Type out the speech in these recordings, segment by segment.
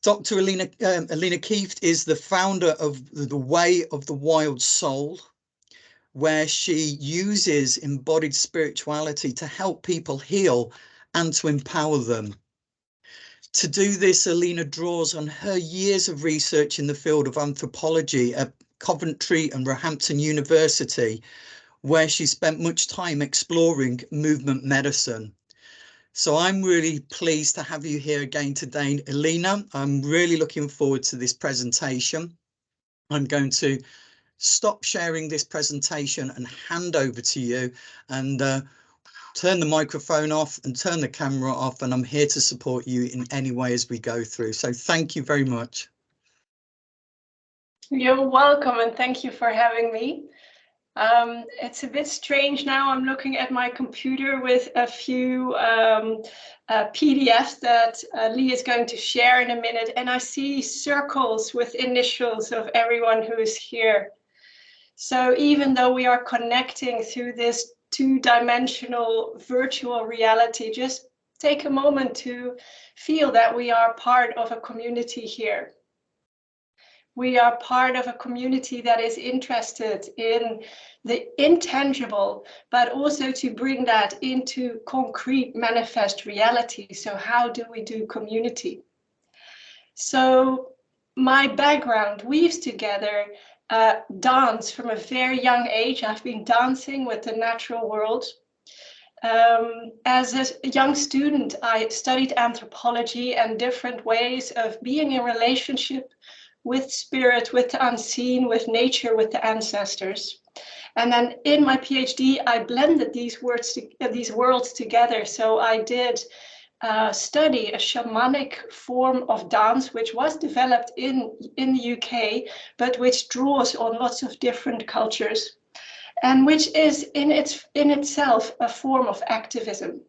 Dr. Eline Kieft is the founder of the Way of the Wild Soul, where she uses embodied spirituality to help people heal and to empower them. To do this, Eline draws on her years of research in the field of anthropology at Coventry and Roehampton University, where she spent much time exploring movement medicine. So I'm really pleased to have you here again today, Eline. I'm really looking forward to this presentation. I'm going to stop sharing this presentation and hand over to you, and turn the microphone off and turn the camera off, and I'm here to support you in any way as we go through. So thank you very much. You're welcome, and thank you for having me. It's a bit strange now. I'm looking at my computer with a few PDFs that Lee is going to share in a minute, and I see circles with initials of everyone who is here. So even though we are connecting through this two-dimensional virtual reality, just take a moment to feel that we are part of a community here. We are part of a community that is interested in the intangible, but also to bring that into concrete manifest reality. So how do we do community? So my background weaves together dance from a very young age. I've been dancing with the natural world. As a young student, I studied anthropology and different ways of being in relationship with spirit, with the unseen, with nature, with the ancestors. And then in my PhD, I blended these worlds together. So I did study a shamanic form of dance, which was developed in the UK, but which draws on lots of different cultures, and which is in itself a form of activism.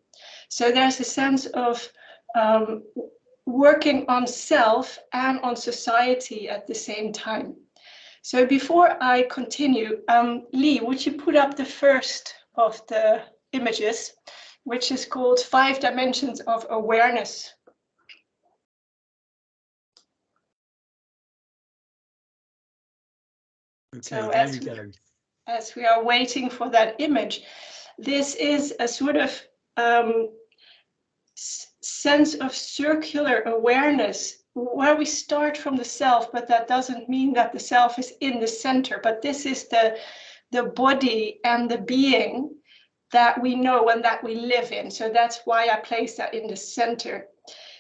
So there's a sense of working on self and on society at the same time. So before I continue, Lee, would you put up the first of the images, which is called 5 Dimensions of Awareness? Okay, so as we are waiting for that image, this is a sort of sense of circular awareness where we start from the self, but that doesn't mean that the self is in the center, but this is the body and the being that we know and that we live in. So that's why I place that in the center.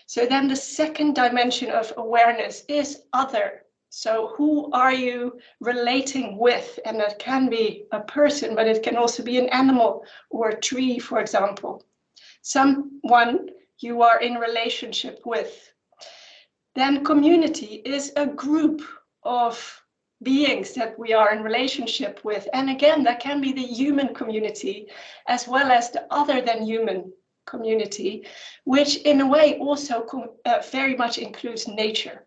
So then the second dimension of awareness is other. So who are you relating with? And that can be a person, but it can also be an animal or a tree, for example. Someone you are in relationship with. Then community is a group of beings that we are in relationship with. And again, that can be the human community as well as the other than human community, which in a way also very much includes nature.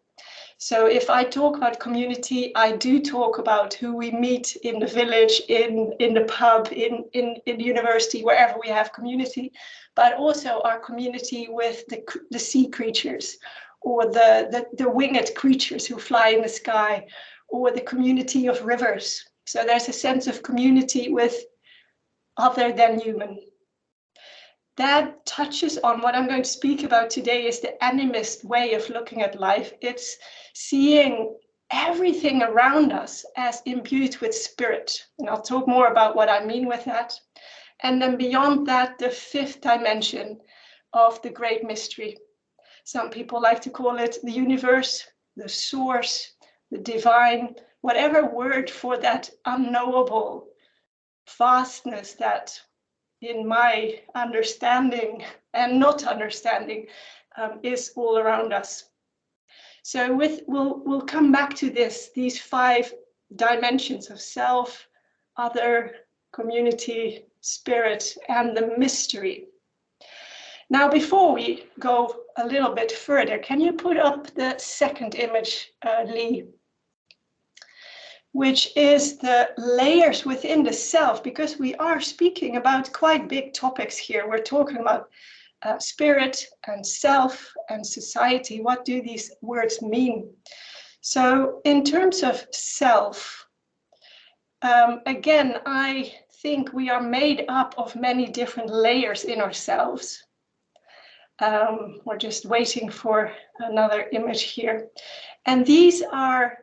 So if I talk about community, I do talk about who we meet in the village, in the pub, in the university, wherever we have community, but also our community with the sea creatures, or the winged creatures who fly in the sky, or the community of rivers. So there's a sense of community with other than human. That touches on what I'm going to speak about today, is the animist way of looking at life. It's seeing everything around us as imbued with spirit. And I'll talk more about what I mean with that. And then beyond that, the 5th dimension of the great mystery. Some people like to call it the universe, the source, the divine, whatever word for that unknowable vastness that, in my understanding and not understanding, is all around us. So we'll come back to these 5 dimensions of self, other, community, spirit, and the mystery. Now, before we go a little bit further, can you put up the second image, Lee? Which is the layers within the self, because we are speaking about quite big topics here. We're talking about spirit and self and society. What do these words mean? So in terms of self, again, I think we are made up of many different layers in ourselves. We're just waiting for another image here. And these are,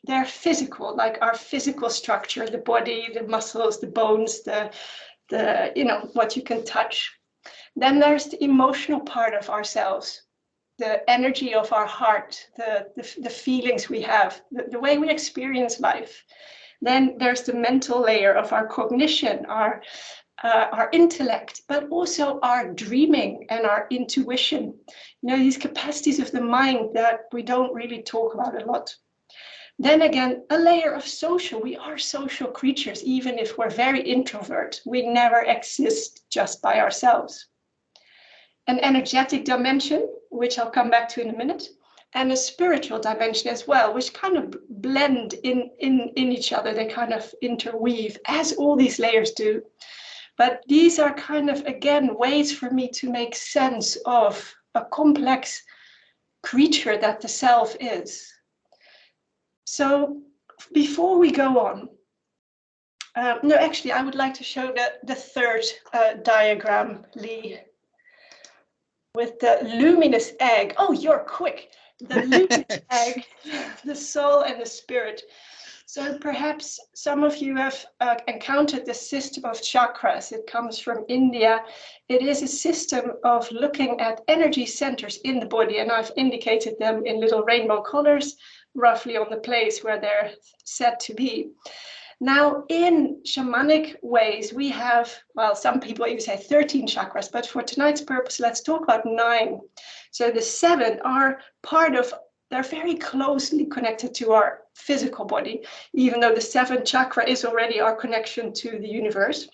they're physical, like our physical structure, the body, the muscles, the bones, the what you can touch. Then there's the emotional part of ourselves, the energy of our heart, the feelings we have, the way we experience life. Then there's the mental layer of our cognition, our intellect, but also our dreaming and our intuition. You know, these capacities of the mind that we don't really talk about a lot. Then again, a layer of social. We are social creatures, even if we're very introvert. We never exist just by ourselves. An energetic dimension, which I'll come back to in a minute, and a spiritual dimension as well, which kind of blend in each other. They kind of interweave, as all these layers do. But these are kind of, again, ways for me to make sense of a complex creature that the self is. So before we go on, no, actually, I would like to show the third diagram, Lee, with the luminous egg. Oh, you're quick. The luminous egg, the soul and the spirit. So perhaps some of you have encountered the system of chakras. It comes from India. It is a system of looking at energy centers in the body, and I've indicated them in little rainbow colors, roughly on the place where they're said to be. Now, in shamanic ways, we have, well, some people even say 13 chakras, but for tonight's purpose, let's talk about 9. So the 7 are they're very closely connected to our physical body, even though the 7th chakra is already our connection to the universe.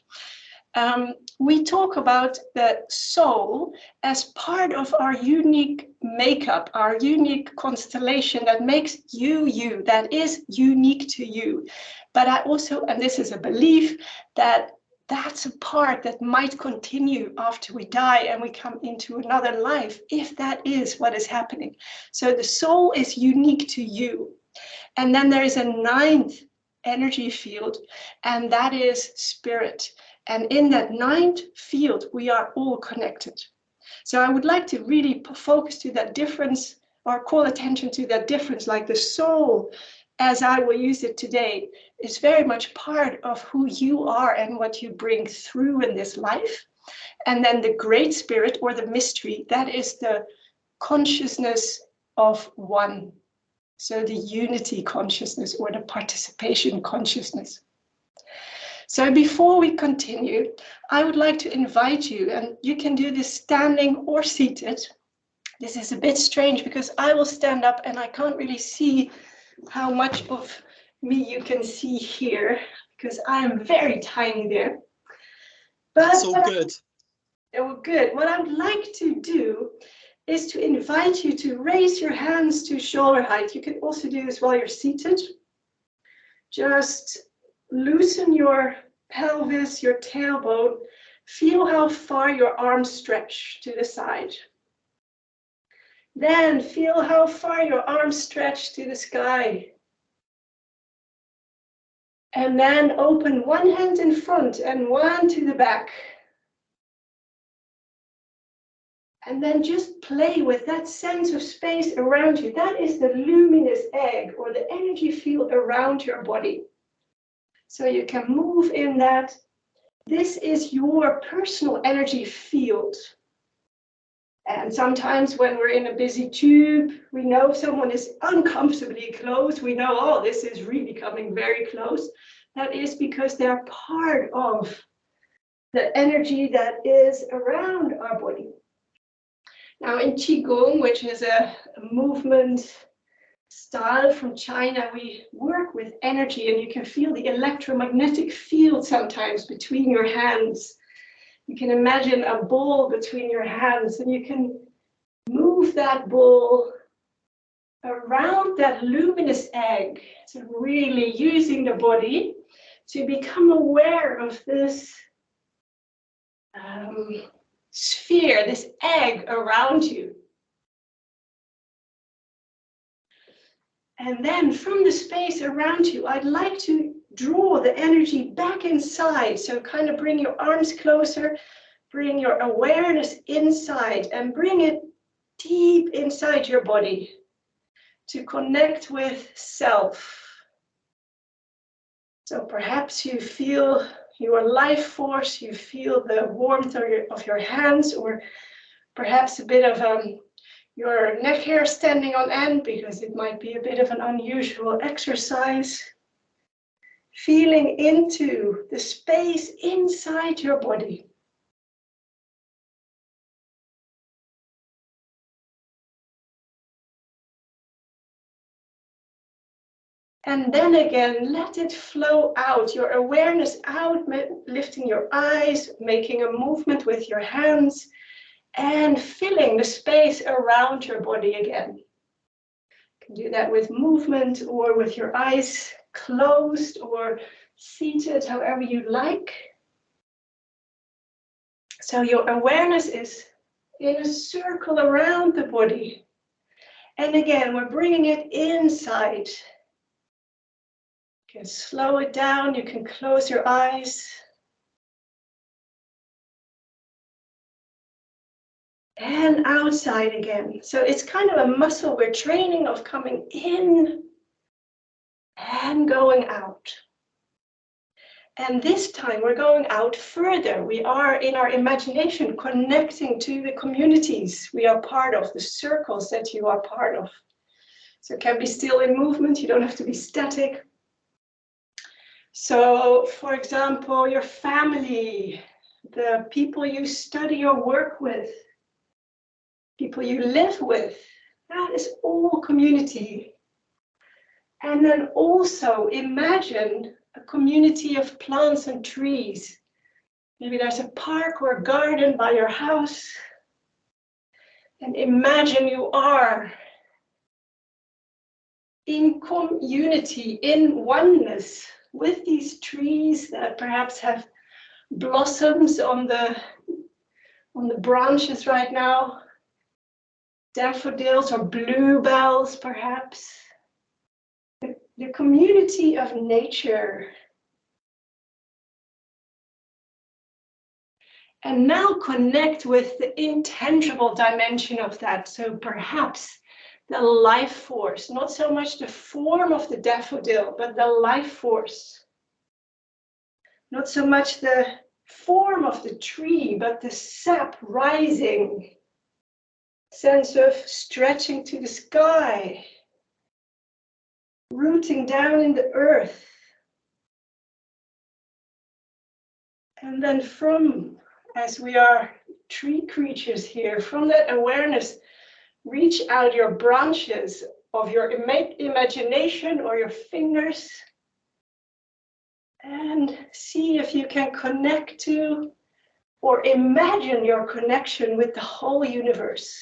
We talk about the soul as part of our unique makeup, our unique constellation that makes you, you, that is unique to you. But I also, and this is a belief, that that's a part that might continue after we die and we come into another life, if that is what is happening. So the soul is unique to you. And then there is a 9th energy field, and that is spirit. And in that 9th field, we are all connected. So I would like to really focus to that difference, or call attention to that difference, like the soul, as I will use it today, is very much part of who you are and what you bring through in this life. And then the great spirit, or the mystery, that is the consciousness of one. So the unity consciousness, or the participation consciousness. So before we continue, I would like to invite you, and you can do this standing or seated. This is a bit strange because I will stand up and I can't really see how much of me you can see here, because I am very tiny there. But that's all good. Oh, good. What I would like to do is to invite you to raise your hands to shoulder height. You can also do this while you're seated. Just loosen your pelvis, your tailbone. Feel how far your arms stretch to the side. Then feel how far your arms stretch to the sky. And then open one hand in front and one to the back. And then just play with that sense of space around you. That is the luminous egg, or the energy field around your body. So you can move in that. This is your personal energy field. And sometimes when we're in a busy tube, we know someone is uncomfortably close. We know, oh, this is really coming very close. That is because they're part of the energy that is around our body. Now in Qigong, which is a movement style from China, we work with energy, and you can feel the electromagnetic field sometimes between your hands. You can imagine a ball between your hands, and you can move that ball around that luminous egg. So really using the body to become aware of this sphere, this egg around you. And then from the space around you, I'd like to draw the energy back inside. So kind of bring your arms closer, bring your awareness inside and bring it deep inside your body to connect with self. So perhaps you feel your life force, you feel the warmth of your hands, or perhaps a bit of your neck hair standing on end because it might be a bit of an unusual exercise. Feeling into the space inside your body. And then again, let it flow out, your awareness out, lifting your eyes, making a movement with your hands, and filling the space around your body again. You can do that with movement or with your eyes closed or seated, however you like. So your awareness is in a circle around the body. And again, we're bringing it inside. You can slow it down, you can close your eyes. And outside again. So it's kind of a muscle we're training of coming in and going out. And this time we're going out further. We are in our imagination connecting to the communities we are part of, the circles that you are part of. So it can be still in movement, you don't have to be static. So, for example, your family, the people you study or work with, people you live with, that is all community. And then also imagine a community of plants and trees. Maybe there's a park or a garden by your house. And imagine you are in community, in oneness with these trees that perhaps have blossoms on the branches right now. Daffodils or bluebells, perhaps. The community of nature. And now connect with the intangible dimension of that. So perhaps the life force, not so much the form of the daffodil, but the life force. Not so much the form of the tree, but the sap rising. Sense of stretching to the sky. Rooting down in the earth. And then as we are tree creatures here, from that awareness, reach out your branches of your imagination or your fingers and see if you can connect to or imagine your connection with the whole universe.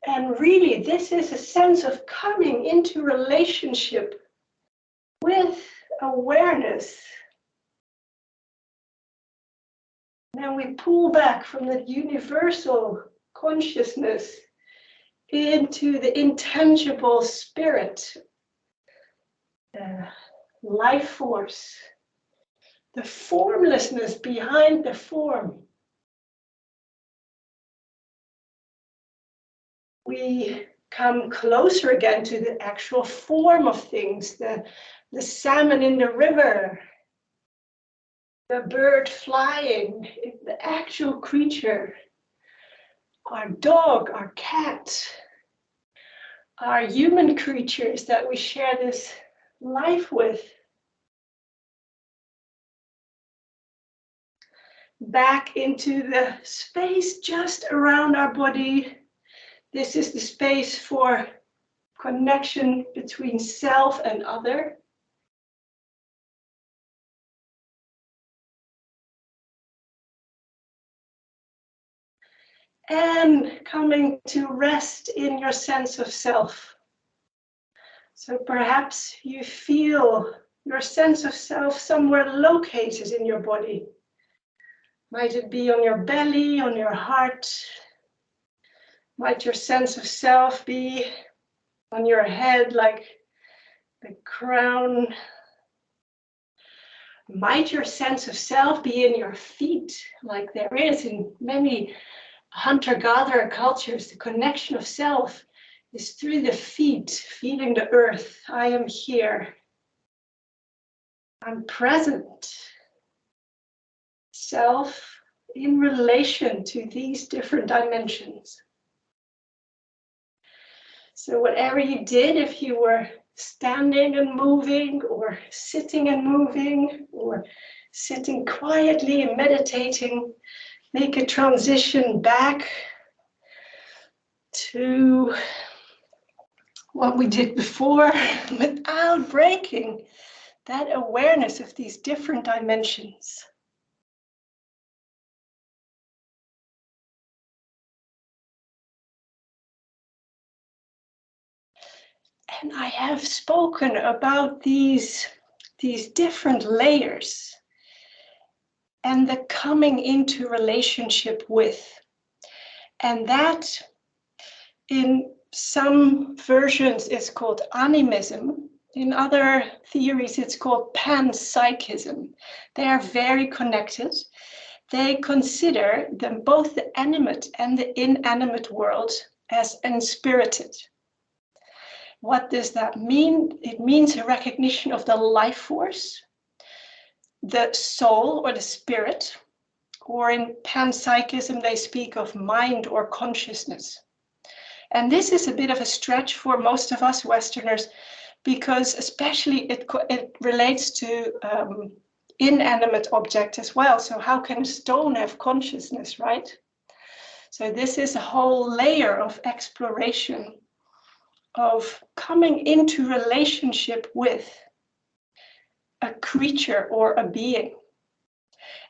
And really, this is a sense of coming into relationship with awareness. Then we pull back from the universal consciousness into the intangible spirit, the life force, the formlessness behind the form. We come closer again to the actual form of things, the salmon in the river, the bird flying, the actual creature, our dog, our cat, our human creatures that we share this life with. Back into the space just around our body. This is the space for connection between self and other. And coming to rest in your sense of self. So perhaps you feel your sense of self somewhere located in your body. Might it be on your belly, on your heart? Might your sense of self be on your head, like the crown? Might your sense of self be in your feet, like there is in many hunter-gatherer cultures? The connection of self is through the feet, feeling the earth. I am here. I'm present. Self in relation to these different dimensions. So whatever you did, if you were standing and moving, or sitting and moving, or sitting quietly and meditating, make a transition back to what we did before without breaking that awareness of these different dimensions. And I have spoken about these different layers and the coming into relationship with. And that in some versions is called animism. In other theories, it's called panpsychism. They are very connected. They consider them both the animate and the inanimate world as unspirited. What does that mean? It means a recognition of the life force, the soul or the spirit, or in panpsychism, they speak of mind or consciousness. And this is a bit of a stretch for most of us Westerners, because especially it relates to inanimate objects as well. So how can a stone have consciousness, right? So this is a whole layer of exploration, of coming into relationship with a creature or a being.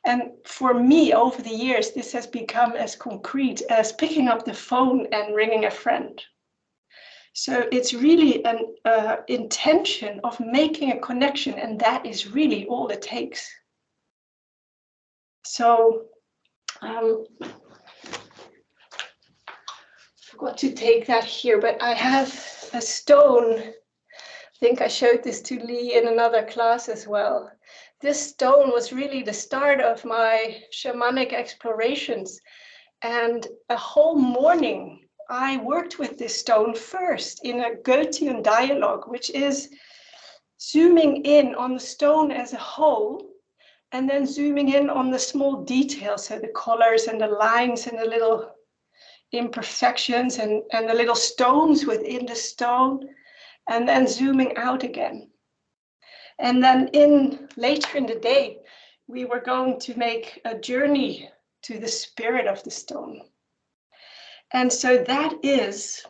And for me, over the years, this has become as concrete as picking up the phone and ringing a friend. So it's really an intention of making a connection, and that is really all it takes. So forgot to take that here, but I have a stone. I think I showed this to Lee in another class as well. This stone was really the start of my shamanic explorations. And a whole morning, I worked with this stone first in a Goethean dialogue, which is zooming in on the stone as a whole, and then zooming in on the small details, so the colors and the lines and the little imperfections and the little stones within the stone, and then zooming out again. And then later in the day, we were going to make a journey to the spirit of the stone. And so that is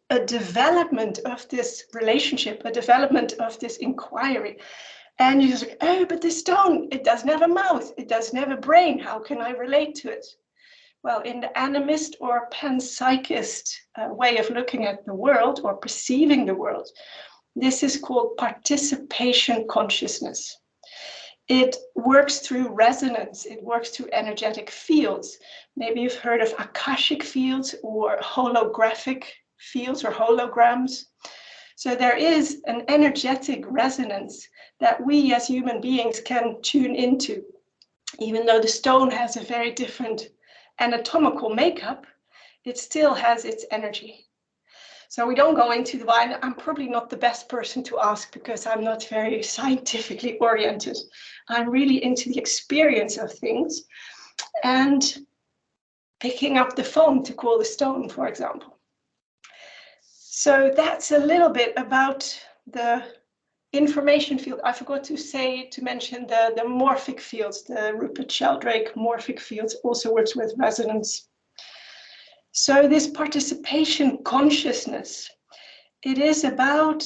a development of this relationship, a development of this inquiry. And you're like, oh, but this stone, it doesn't have a mouth, it doesn't have a brain, how can I relate to it? Well, in the animist or panpsychist way of looking at the world or perceiving the world, this is called participation consciousness. It works through resonance, it works through energetic fields. Maybe you've heard of Akashic fields or holographic fields or holograms. So there is an energetic resonance that we as human beings can tune into. Even though the stone has a very different anatomical makeup, it still has its energy. So we don't go into the why. I'm probably not the best person to ask because I'm not very scientifically oriented. I'm really into the experience of things and picking up the phone to call the stone, for example. So that's a little bit about the information field. I forgot to mention the morphic fields. The Rupert Sheldrake morphic fields also works with resonance. So this participation consciousness, it is about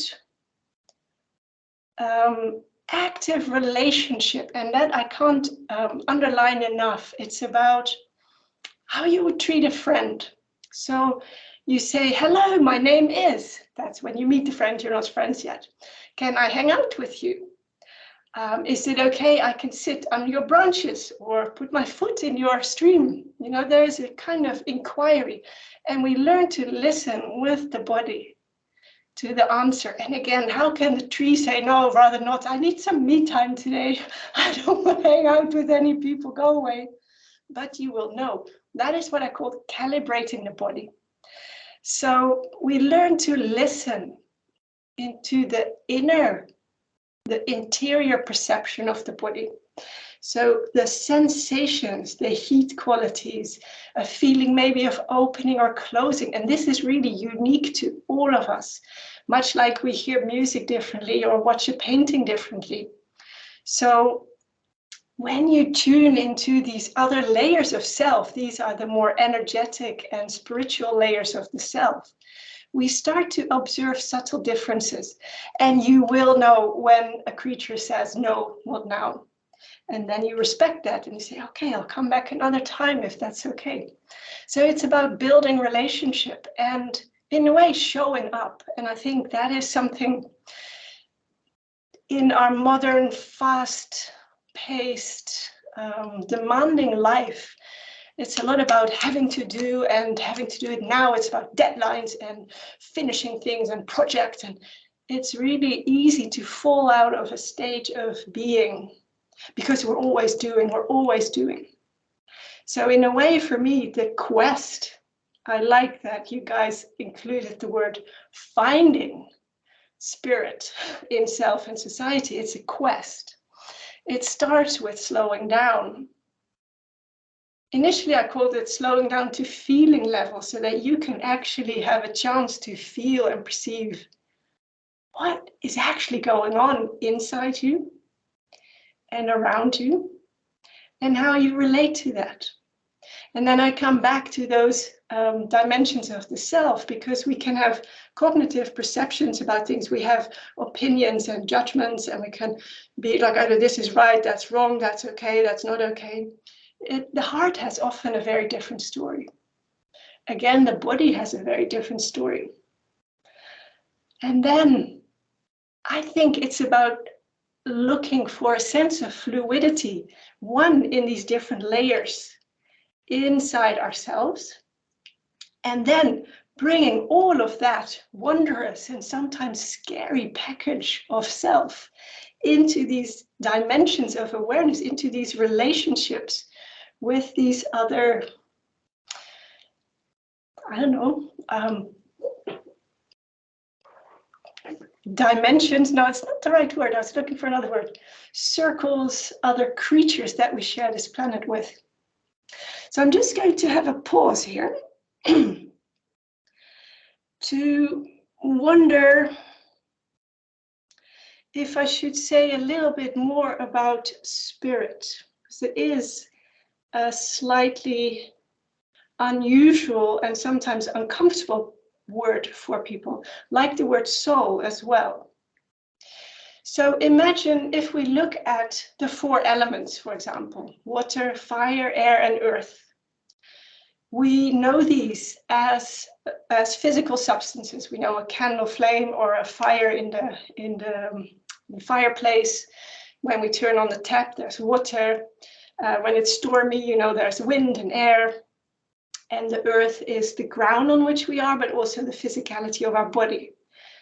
active relationship, and that I can't underline enough. It's about how you would treat a friend. So You say, hello, my name is. That's when you meet the friend, you're not friends yet. Can I hang out with you? Is it okay? I can sit on your branches or put my foot in your stream. You know, there's a kind of inquiry, and we learn to listen with the body to the answer. And again, how can the tree say, no, rather not? I need some me time today. I don't want to hang out with any people, go away. But you will know. That is what I call calibrating the body. So we learn to listen into the interior perception of the body. So the sensations, the heat qualities, a feeling maybe of opening or closing, and this is really unique to all of us, much like we hear music differently or watch a painting differently. So when you tune into these other layers of self, these are the more energetic and spiritual layers of the self, we start to observe subtle differences. And you will know when a creature says, no, not now. And then you respect that and you say, okay, I'll come back another time if that's okay. So it's about building relationship and in a way showing up. And I think that is something in our modern, fast-paced, demanding life. It's a lot about having to do it now. It's about deadlines and finishing things and projects. And it's really easy to fall out of a stage of being because we're always doing. So in a way, for me, the quest, I like that you guys included the word finding spirit in self and society. It's a quest. It starts with slowing down. Initially, I called it slowing down to feeling level so that you can actually have a chance to feel and perceive what is actually going on inside you and around you and how you relate to that. And then I come back to those dimensions of the self, because we can have cognitive perceptions about things. We have opinions and judgments, and we can be like, either this is right, that's wrong, that's okay, that's not okay. The heart has often a very different story. Again, the body has a very different story. And then I think it's about looking for a sense of fluidity, one in these different layers inside ourselves, and then bringing all of that wondrous and sometimes scary package of self into these dimensions of awareness, into these relationships with these other, I don't know, dimensions. No, it's not the right word. I was looking for another word. Circles, other creatures that we share this planet with. So I'm just going to have a pause here to wonder if I should say a little bit more about spirit, because it is a slightly unusual and sometimes uncomfortable word for people, like the word soul as well. So imagine if we look at the four elements, for example, water, fire, air, and earth. We know these as physical substances. We know a candle flame or a fire in the fireplace. When we turn on the tap, there's water. When it's stormy, you know, there's wind and air. And the earth is the ground on which we are, but also the physicality of our body.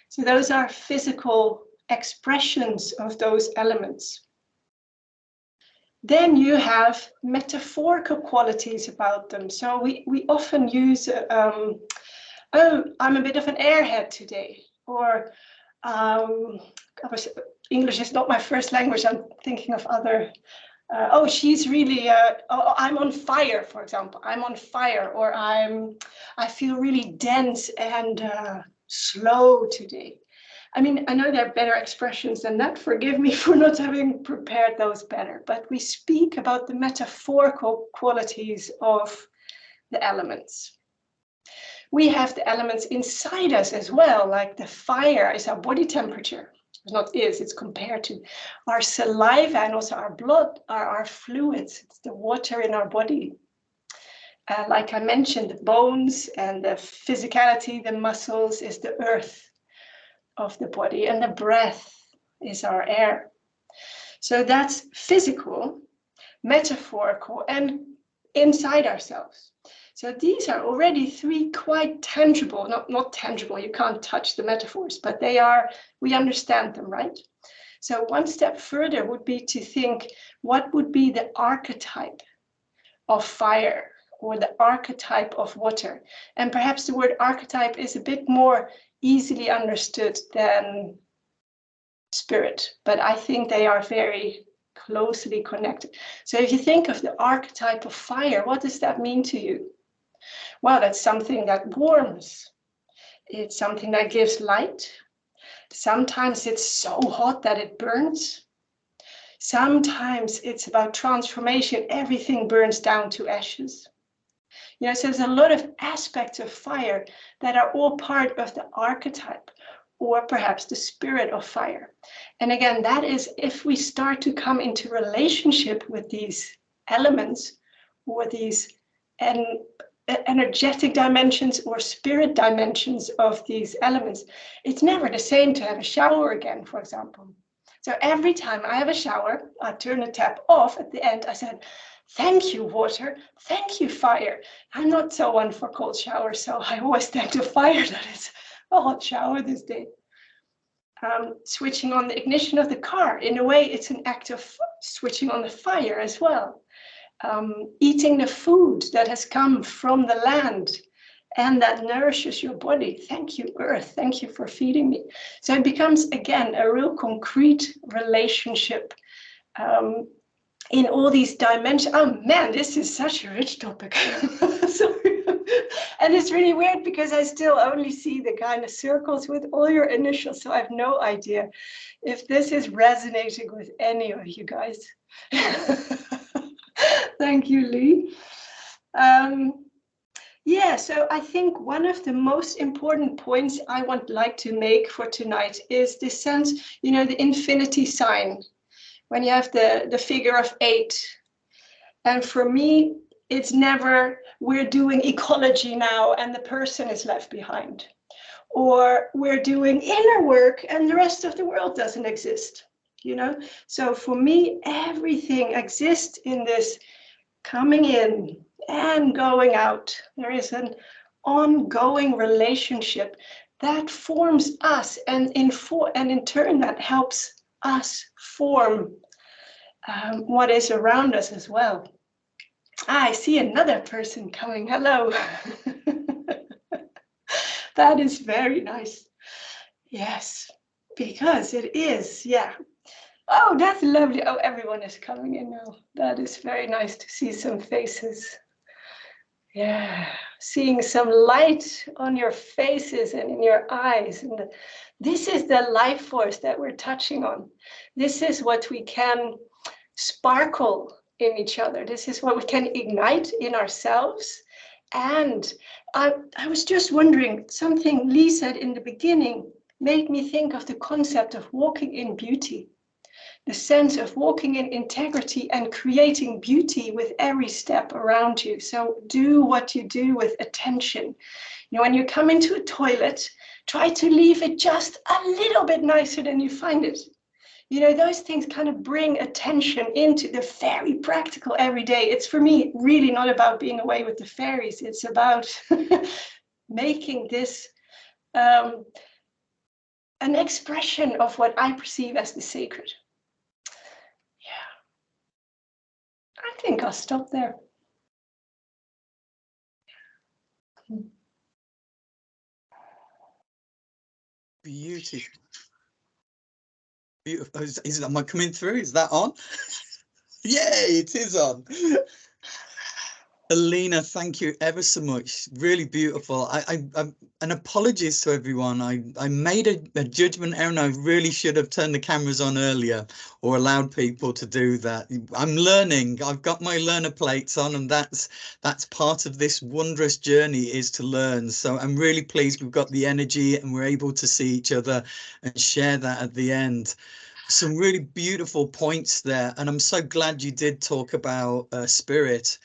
So those are physical expressions of those elements. Then you have metaphorical qualities about them. So we often use, oh, I'm a bit of an airhead today, or English is not my first language. I'm thinking of other. Oh, she's really. I'm on fire, for example. I'm on fire, or I feel really dense and slow today. I mean, I know there are better expressions than that. Forgive me for not having prepared those better. But we speak about the metaphorical qualities of the elements. We have the elements inside us as well, like the fire is our body temperature. It's compared to our saliva and also our blood, our fluids. It's the water in our body. Like I mentioned, the bones and the physicality, the muscles is the earth of the body, and the breath is our air. So that's physical, metaphorical, and inside ourselves. So these are already three quite tangible, not tangible, you can't touch the metaphors, but they are, we understand them, right? So one step further would be to think, what would be the archetype of fire or the archetype of water? And perhaps the word archetype is a bit more easily understood than spirit, but I think they are very closely connected. So if you think of the archetype of fire, what does that mean to you? Well, that's something that warms. It's something that gives light. Sometimes it's so hot that it burns. Sometimes it's about transformation. Everything burns down to ashes. You know, so there's a lot of aspects of fire that are all part of the archetype, or perhaps the spirit of fire. And again, that is if we start to come into relationship with these elements or these energetic dimensions or spirit dimensions of these elements, it's never the same to have a shower again, for example. So every time I have a shower, I turn the tap off at the end. I said, thank you, water. Thank you, fire. I'm not so one for cold showers, so I always thank the fire that it's a hot shower this day. Switching on the ignition of the car, in a way, it's an act of switching on the fire as well. Eating the food that has come from the land and that nourishes your body. Thank you, earth. Thank you for feeding me. So it becomes, again, a real concrete relationship in all these dimensions. Oh man, this is such a rich topic. Sorry. And it's really weird because I still only see the kind of circles with all your initials. So I have no idea if this is resonating with any of you guys. Thank you, Lee. Yeah, so I think one of the most important points I would like to make for tonight is this sense, you know, the infinity sign, when you have the figure of 8. And for me, it's never, we're doing ecology now and the person is left behind. Or we're doing inner work and the rest of the world doesn't exist, you know? So for me, everything exists in this coming in and going out. There is an ongoing relationship that forms us, and in turn that helps us form what is around us as well. I see another person coming. Hello. That is very nice. Yes, because it is, yeah. Oh, that's lovely. Oh, everyone is coming in now. That is very nice to see some faces. Yeah, seeing some light on your faces and in your eyes. And this is the life force that we're touching on. This is what we can sparkle in each other. This is what we can ignite in ourselves. And I was just wondering, something Lee said in the beginning made me think of the concept of walking in beauty. The sense of walking in integrity and creating beauty with every step around you. So do what you do with attention. You know, when you come into a toilet, try to leave it just a little bit nicer than you find it. You know, those things kind of bring attention into the very practical everyday. It's for me really not about being away with the fairies. It's about making this an expression of what I perceive as the sacred. I think I'll stop there. Beautiful. Beautiful. Am I coming through? Is that on? Yay, it is on. Eline, thank you ever so much. Really beautiful. And apologies to everyone. I made a judgment error and I really should have turned the cameras on earlier or allowed people to do that. I'm learning. I've got my learner plates on, and that's part of this wondrous journey, is to learn. So I'm really pleased we've got the energy and we're able to see each other and share that at the end. Some really beautiful points there. And I'm so glad you did talk about spirit.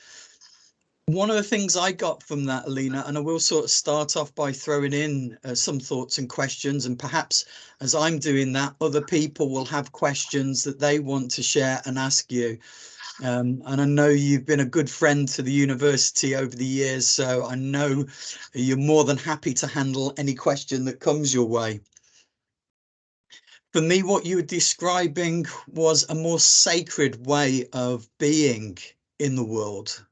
One of the things I got from that, Eline, and I will sort of start off by throwing in some thoughts and questions, and perhaps as I'm doing that, other people will have questions that they want to share and ask you. And I know you've been a good friend to the university over the years, so I know you're more than happy to handle any question that comes your way. For me, what you were describing was a more sacred way of being in the world.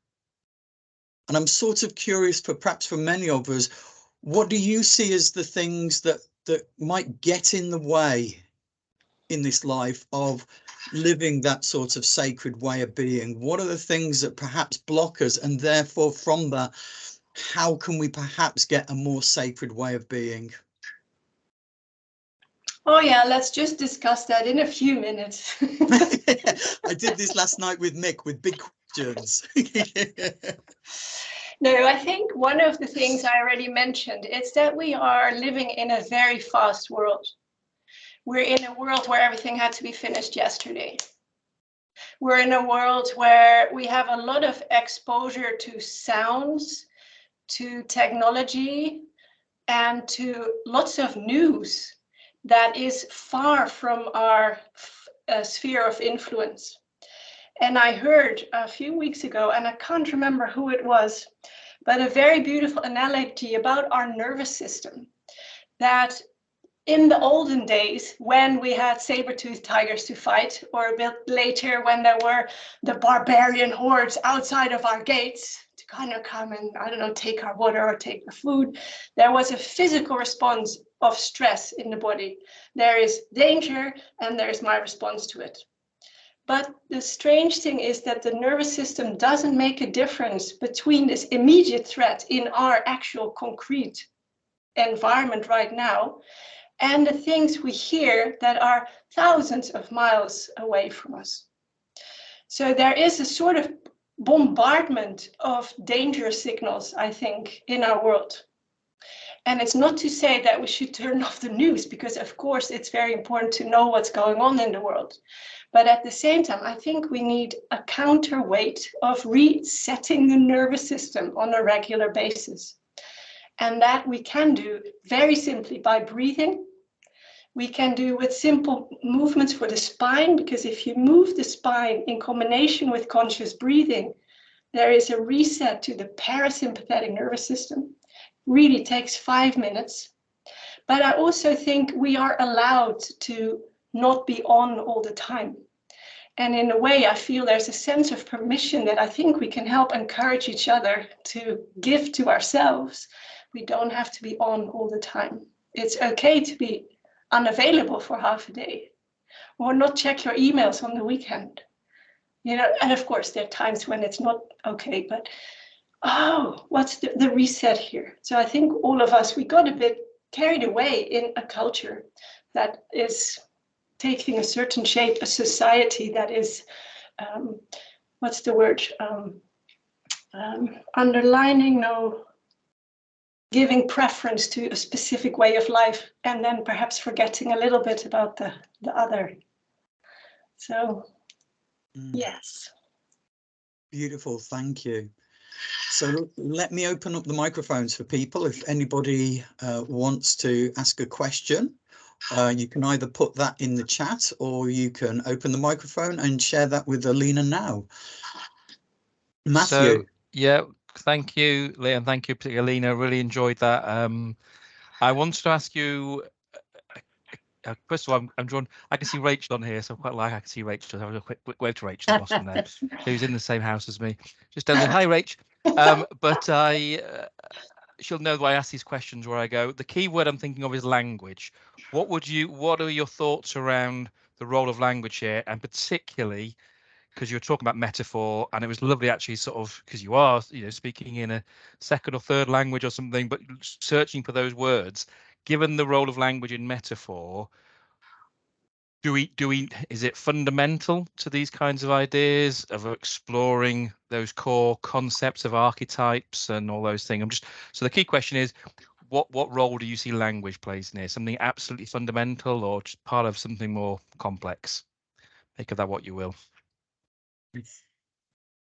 And I'm sort of curious, for perhaps for many of us, what do you see as the things that might get in the way in this life of living that sort of sacred way of being? What are the things that perhaps block us? And therefore, from that, how can we perhaps get a more sacred way of being? Oh yeah, let's just discuss that in a few minutes. I did this last night with Mick with big questions. No, I think one of the things I already mentioned is that we are living in a very fast world. We're in a world where everything had to be finished yesterday. We're in a world where we have a lot of exposure to sounds, to technology, and to lots of news that is far from our sphere of influence. And I heard a few weeks ago, and I can't remember who it was, but a very beautiful analogy about our nervous system, that in the olden days, when we had saber-toothed tigers to fight, or a bit later when there were the barbarian hordes outside of our gates to kind of come and, I don't know, take our water or take our food, there was a physical response of stress in the body. There is danger, and there's my response to it. But the strange thing is that the nervous system doesn't make a difference between this immediate threat in our actual concrete environment right now and the things we hear that are thousands of miles away from us. So there is a sort of bombardment of danger signals, I think, in our world. And it's not to say that we should turn off the news, because of course it's very important to know what's going on in the world. But at the same time, I think we need a counterweight of resetting the nervous system on a regular basis. And that we can do very simply by breathing. We can do with simple movements for the spine, because if you move the spine in combination with conscious breathing, there is a reset to the parasympathetic nervous system. Really takes 5 minutes. But I also think we are allowed to not be on all the time. And in a way, I feel there's a sense of permission that I think we can help encourage each other to give to ourselves. We don't have to be on all the time. It's okay to be unavailable for half a day, or not check your emails on the weekend. And of course, there are times when it's not okay, but what's the reset here? So I think all of us, we got a bit carried away in a culture that is taking a certain shape, a society that is, what's the word? Underlining, no, giving preference to a specific way of life, and then perhaps forgetting a little bit about the other. So, yes. Beautiful, thank you. So let me open up the microphones for people. If anybody wants to ask a question, you can either put that in the chat, or you can open the microphone and share that with Eline now. Matthew. So, yeah, thank you, Leah, and thank you, particularly Eline. I really enjoyed that. I wanted to ask you, first of all, I'm drawn. I can see Rachel on here, so I quite like I can see Rachel. Have a quick wave to Rachel in Boston there, who's in the same house as me. Just tell me, hi, Rach. But she'll know why I ask these questions where I go. The key word I'm thinking of is language. What are your thoughts around the role of language here, and particularly because you're talking about metaphor, and it was lovely actually, sort of, because you are, speaking in a second or third language or something, but searching for those words. Given the role of language in metaphor, is it fundamental to these kinds of ideas of exploring those core concepts of archetypes and all those things? So the key question is, what role do you see language plays in here? Something absolutely fundamental, or just part of something more complex? Make of that what you will.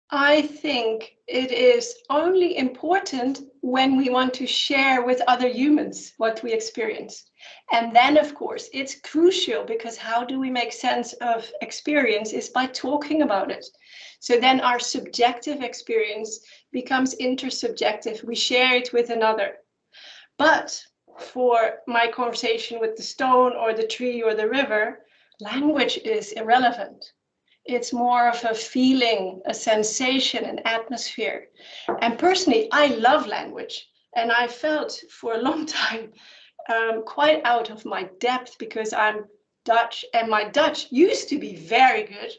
I think it is only important when we want to share with other humans what we experience. And then, of course, it's crucial, because how do we make sense of experience is by talking about it. So then our subjective experience becomes intersubjective. We share it with another. But for my conversation with the stone or the tree or the river, language is irrelevant. It's more of a feeling, a sensation, an atmosphere. And personally, I love language. And I felt for a long time quite out of my depth, because I'm Dutch, and my Dutch used to be very good.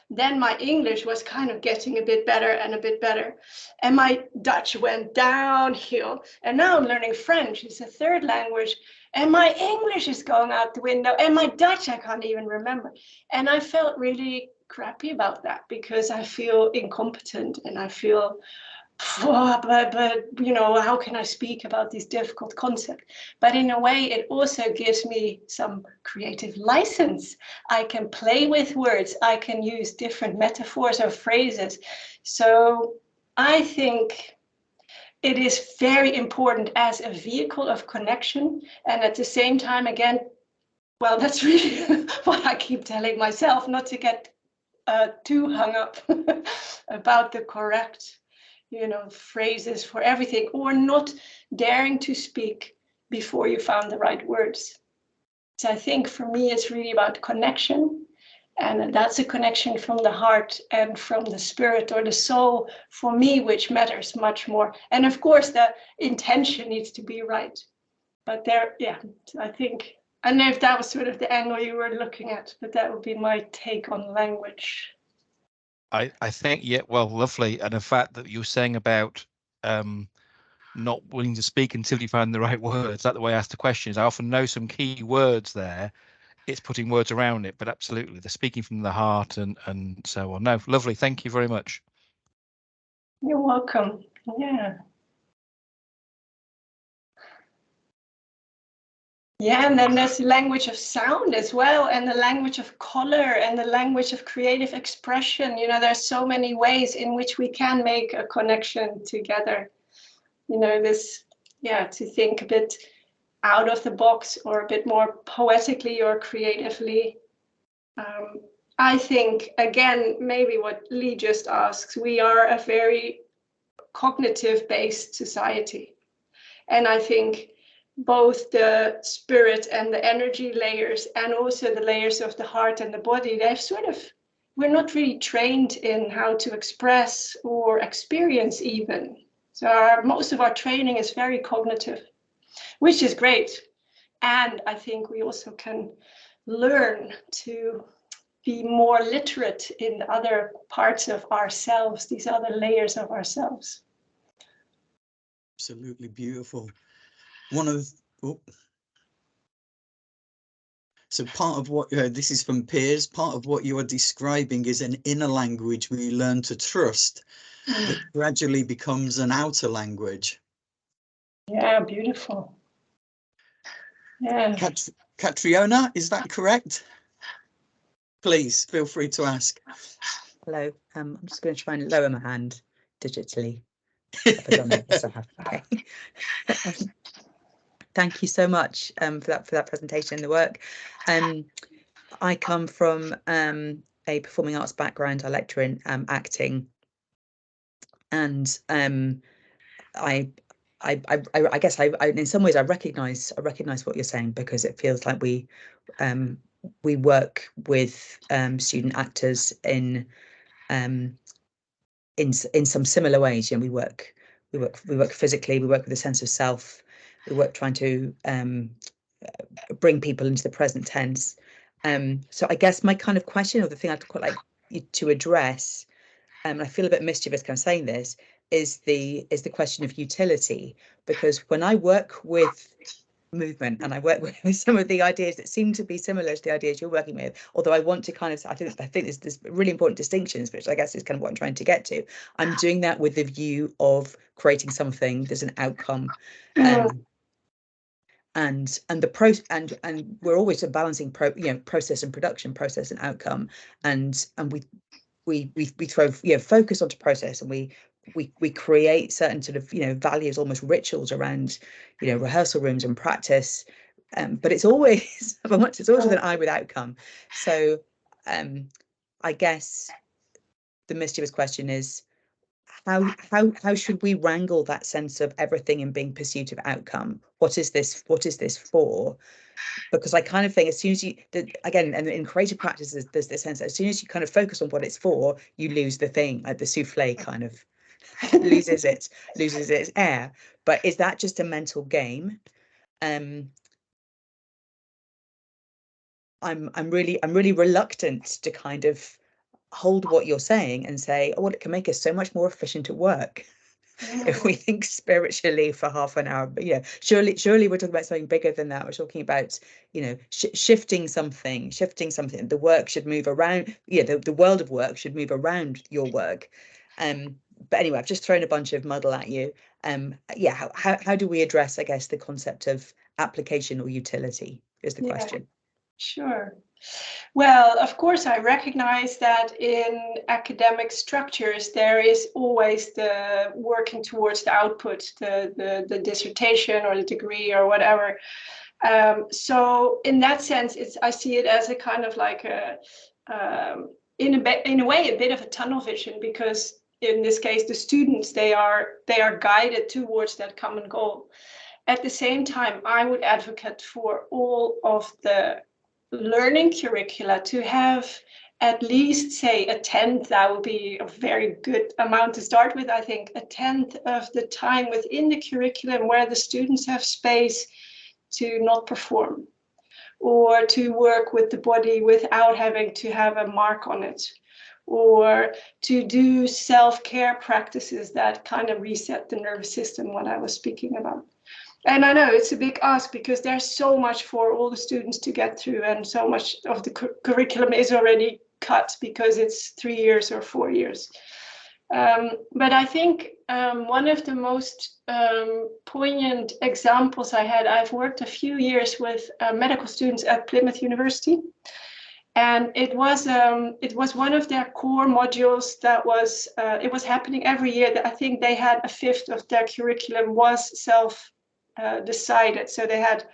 Then my English was kind of getting a bit better and a bit better. And my Dutch went downhill. And now I'm learning French. It's a third language. And my English is going out the window. And my Dutch, I can't even remember. And I felt really crappy about that, because I feel incompetent, and I feel, but you know, how can I speak about these difficult concepts? But in a way, it also gives me some creative license. I can play with words. I can use different metaphors or phrases. So I think it is very important as a vehicle of connection. And at the same time, again, well, that's really what I keep telling myself, not to get too hung up about the correct, you know, phrases for everything, or not daring to speak before you found the right words. So I think for me, it's really about connection, and that's a connection from the heart and from the spirit or the soul for me, which matters much more. And of course, the intention needs to be right. But there, yeah, I think, I don't know if that was sort of the angle you were looking at, but that would be my take on language. I think, yeah, well, lovely. And the fact that you were saying about not willing to speak until you find the right words, that's the way I ask the questions. I often know some key words there. It's putting words around it, but absolutely, they're speaking from the heart and so on. No, lovely. Thank you very much. You're welcome. Yeah. Yeah, and then there's the language of sound as well, and the language of color, and the language of creative expression. You know, there's so many ways in which we can make a connection together. You know, this, yeah, to think a bit out of the box, or a bit more poetically or creatively. I think, again, maybe what Lee just asks, we are a very cognitive-based society. And I think both the spirit and the energy layers, and also the layers of the heart and the body, they've sort of, we're not really trained in how to express or experience even. So most of our training is very cognitive, which is great. And I think we also can learn to be more literate in other parts of ourselves, these other layers of ourselves. Absolutely beautiful. One of, oh. So part of what, this is from Piers, part of what you are describing is an inner language we learn to trust that gradually becomes an outer language. Yeah, beautiful. Yeah. Catriona, is that correct? Please feel free to ask. Hello, I'm just going to try and lower my hand digitally. Thank you so much for that presentation and the work. I come from a performing arts background. I lecture in acting, and I guess I in some ways I recognise what you're saying, because it feels like we work with student actors in some similar ways. You know, we work physically, we work with a sense of self, we work trying to bring people into the present tense. So I guess my kind of question, or the thing I'd quite like you to address, and I feel a bit mischievous kind of saying this, is the question of utility, because when I work with movement and I work with some of the ideas that seem to be similar to the ideas you're working with, although I want to kind of, I think there's really important distinctions, which I guess is kind of what I'm trying to get to. I'm doing that with the view of creating something there's an outcome, and the process, and we're always balancing process and production, process and outcome, and we throw focus onto process, and we create certain sort of values, almost rituals around rehearsal rooms and practice, but it's always it's always with an eye with outcome. So I guess the mischievous question is, how should we wrangle that sense of everything in being pursuit of outcome? What is this for? Because I kind of think as soon as again, and in creative practices, there's this sense that as soon as you kind of focus on what it's for, you lose the thing, like the souffle kind of loses its air. But is that just a mental game? I'm really reluctant to kind of hold what you're saying and say, oh, well, it can make us so much more efficient at work. If we think spiritually for half an hour, but surely we're talking about something bigger than that. We're talking about shifting something. The work should move around. The world of work should move around your work. But anyway, I've just thrown a bunch of muddle at you. How do we address, I guess, the concept of application or utility is the question. Sure. Well, of course, I recognize that in academic structures, there is always the working towards the output, the dissertation or the degree or whatever. So in that sense, I see it as a kind of like in a way, a bit of a tunnel vision, because in this case, the students, they are guided towards that common goal. At the same time, I would advocate for all of the learning curricula to have at least, say, 1/10. That would be a very good amount to start with. I think 1/10 of the time within the curriculum where the students have space to not perform, or to work with the body without having to have a mark on it, or to do self-care practices that kind of reset the nervous system, what I was speaking about. And I know it's a big ask because there's so much for all the students to get through, and so much of the curriculum is already cut because it's 3 years or 4 years. But I think one of the most poignant examples I've worked a few years with medical students at Plymouth University. And it was one of their core modules that was, it was happening every year. That I think they had 1/5 of their curriculum was decided. So they had,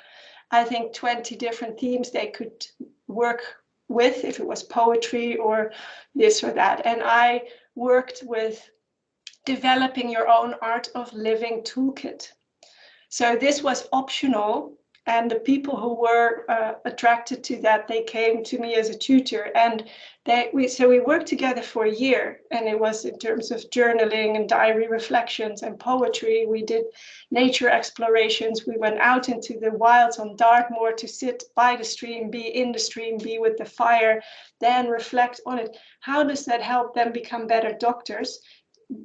I think, 20 different themes they could work with, if it was poetry or this or that. And I worked with developing your own art of living toolkit. So this was optional, and the people who were attracted to that, they came to me as a tutor, and we worked together for a year, and it was in terms of journaling and diary reflections and poetry. We did nature explorations. We went out into the wilds on Dartmoor to sit by the stream, be in the stream, be with the fire, then reflect on it. How does that help them become better doctors?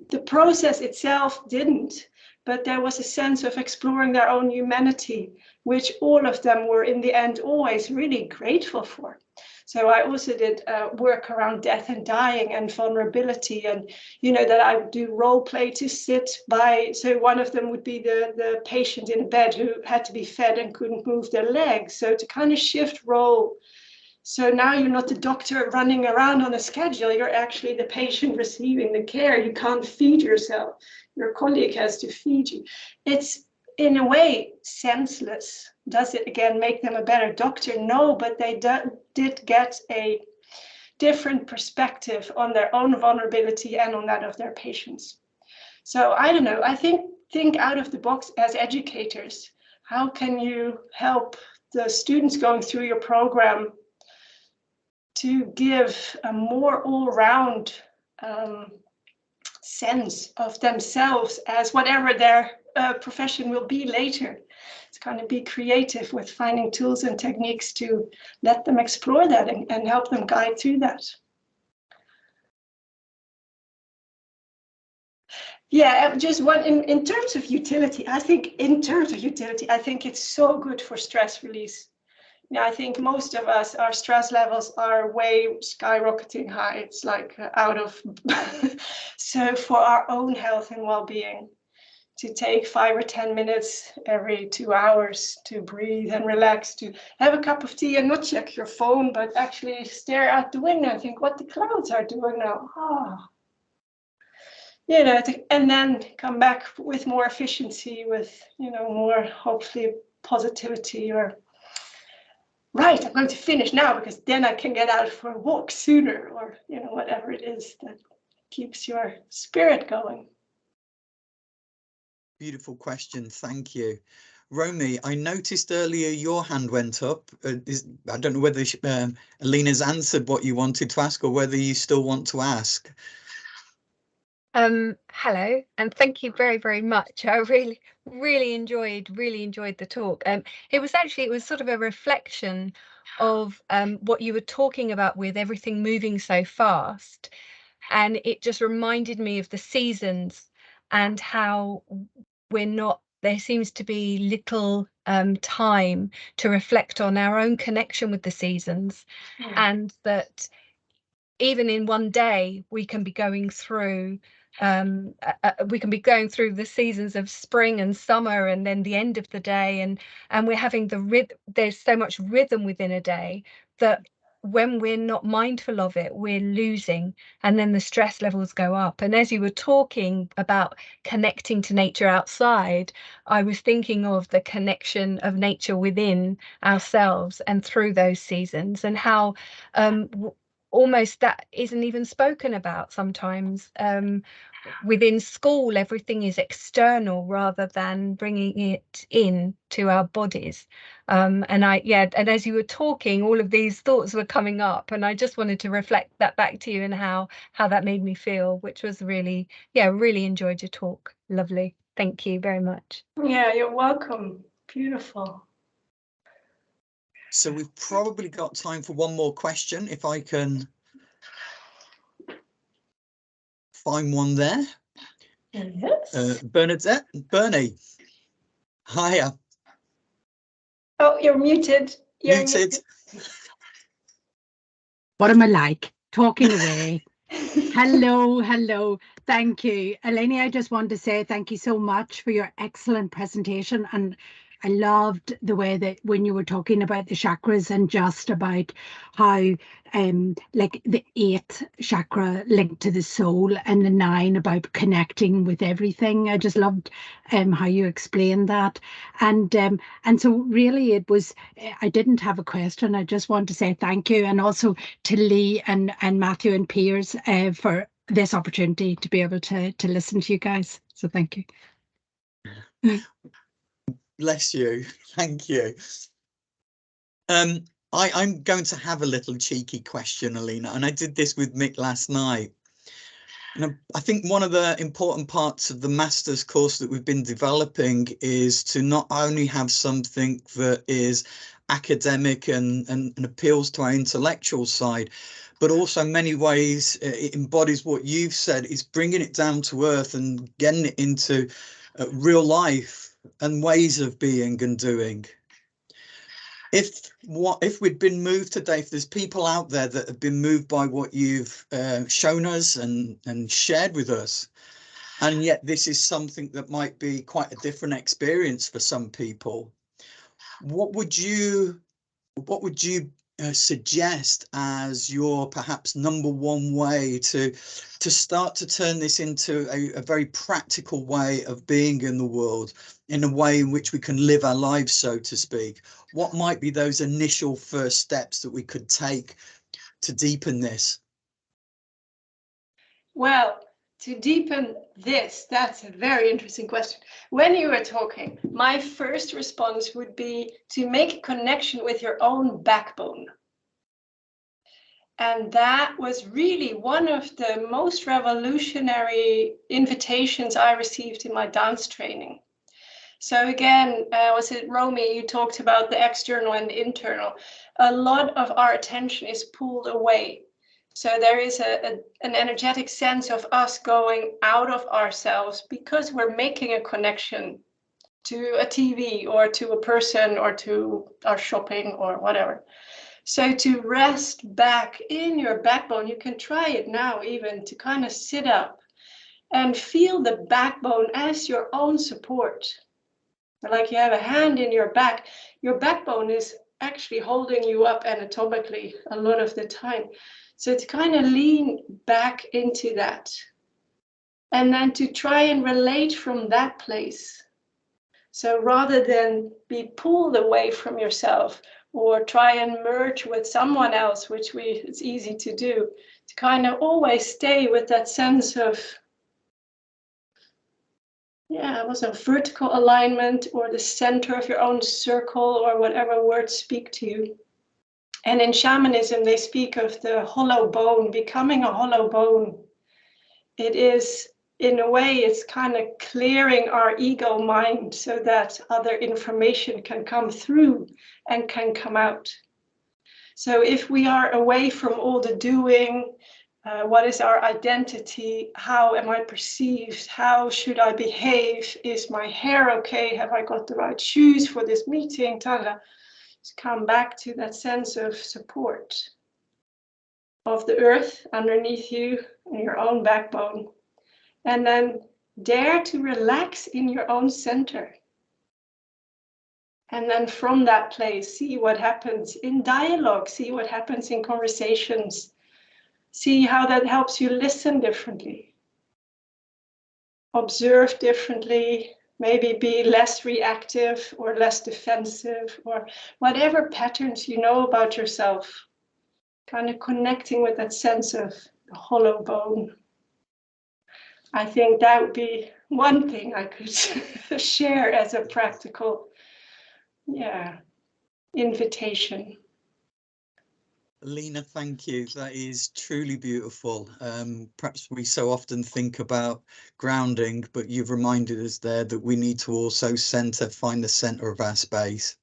The process itself didn't, but there was a sense of exploring their own humanity, which all of them were in the end always really grateful for. So I also did work around death and dying and vulnerability, and that I would do role play to sit by. So one of them would be the patient in bed who had to be fed and couldn't move their legs. So to kind of shift role. So now you're not the doctor running around on a schedule, you're actually the patient receiving the care. You can't feed yourself. Your colleague has to feed you. It's in a way senseless. Does it again make them a better doctor? No, but they did get a different perspective on their own vulnerability and on that of their patients. So I don't know, I think out of the box as educators. How can you help the students going through your program to give a more all-round sense of themselves as whatever their profession will be later? It's kind of be creative with finding tools and techniques to let them explore that and help them guide through that. Yeah, just one in terms of utility. I think it's so good for stress release. I think most of us, our stress levels are way skyrocketing high. It's like out of, so for our own health and well-being, to take 5 or 10 minutes every 2 hours to breathe and relax, to have a cup of tea and not check your phone, but actually stare out the window and think what the clouds are doing now. You know, and then come back with more efficiency, with, you know, more hopefully positivity, or right, I'm going to finish now because then I can get out for a walk sooner, or, you know, whatever it is that keeps your spirit going. Beautiful question, thank you. Romy, I noticed earlier your hand went up. I don't know whether Eline's answered what you wanted to ask or whether you still want to ask. Hello, and thank you very, very much. I really enjoyed the talk. It was sort of a reflection of what you were talking about with everything moving so fast, and it just reminded me of the seasons and how there seems to be little time to reflect on our own connection with the seasons, and that even in one day we can be going through the seasons of spring and summer, and then the end of the day, and we're having there's so much rhythm within a day that when we're not mindful of it, we're losing, and then the stress levels go up. And as you were talking about connecting to nature outside, I was thinking of the connection of nature within ourselves and through those seasons, and how almost that isn't even spoken about sometimes. Within school, everything is external rather than bringing it in to our bodies. And as you were talking, all of these thoughts were coming up, and I just wanted to reflect that back to you and how that made me feel, which was really enjoyed your talk. Lovely. Thank you very much. Yeah, you're welcome. Beautiful. So we've probably got time for one more question, if I can find one there. Yes. Bernie. Hiya. Oh, you're muted. Muted. What am I like? Talking away. Hello. Thank you. Eline, I just want to say thank you so much for your excellent presentation. And I loved the way that when you were talking about the chakras and just about how like the 8th chakra linked to the soul and the 9 about connecting with everything. I just loved how you explained that. And so really it was, I didn't have a question. I just want to say thank you, and also to Lee and Matthew and Piers for this opportunity to be able to listen to you guys. So thank you. Bless you. Thank you. I'm going to have a little cheeky question, Eline, and I did this with Mick last night. And I think one of the important parts of the master's course that we've been developing is to not only have something that is academic and appeals to our intellectual side, but also in many ways it embodies what you've said, is bringing it down to earth and getting it into real life and ways of being and doing. If we'd been moved today, if there's people out there that have been moved by what you've shown us and shared with us, and yet this is something that might be quite a different experience for some people, what would you suggest as your perhaps number one way to start to turn this into a very practical way of being in the world, in a way in which we can live our lives, so to speak? What might be those initial first steps that we could take to deepen this? Well, to deepen this, that's a very interesting question. When you were talking, my first response would be to make a connection with your own backbone. And that was really one of the most revolutionary invitations I received in my dance training. So again, was it Romy, you talked about the external and the internal. A lot of our attention is pulled away. So there is an energetic sense of us going out of ourselves because we're making a connection to a TV or to a person or to our shopping or whatever. So to rest back in your backbone, you can try it now even, to kind of sit up and feel the backbone as your own support. Like you have a hand in your back, your backbone is actually holding you up anatomically a lot of the time. So to kind of lean back into that, and then to try and relate from that place. So rather than be pulled away from yourself or try and merge with someone else, which it's easy to do, to kind of always stay with that sense of, yeah, it was a vertical alignment or the center of your own circle or whatever words speak to you. And in shamanism, they speak of the hollow bone, becoming a hollow bone. It is, in a way, it's kind of clearing our ego mind so that other information can come through and can come out. So if we are away from all the doing, what is our identity? How am I perceived? How should I behave? Is my hair okay? Have I got the right shoes for this meeting? Just come back to that sense of support of the earth underneath you and your own backbone. And then dare to relax in your own center. And then from that place, see what happens in dialogue, see what happens in conversations, see how that helps you listen differently, observe differently, maybe be less reactive or less defensive, or whatever patterns you know about yourself, kind of connecting with that sense of the hollow bone. I think that would be one thing I could share as a practical, invitation. Eline, thank you. That is truly beautiful. Perhaps we so often think about grounding, but you've reminded us there that we need to also find the center of our space.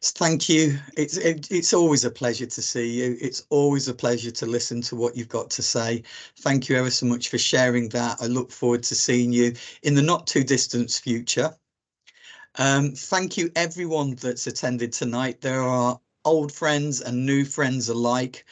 So thank you. It's always a pleasure to see you. It's always a pleasure to listen to what you've got to say. Thank you ever so much for sharing that. I look forward to seeing you in the not too distant future. Thank you everyone that's attended tonight. There are old friends and new friends alike.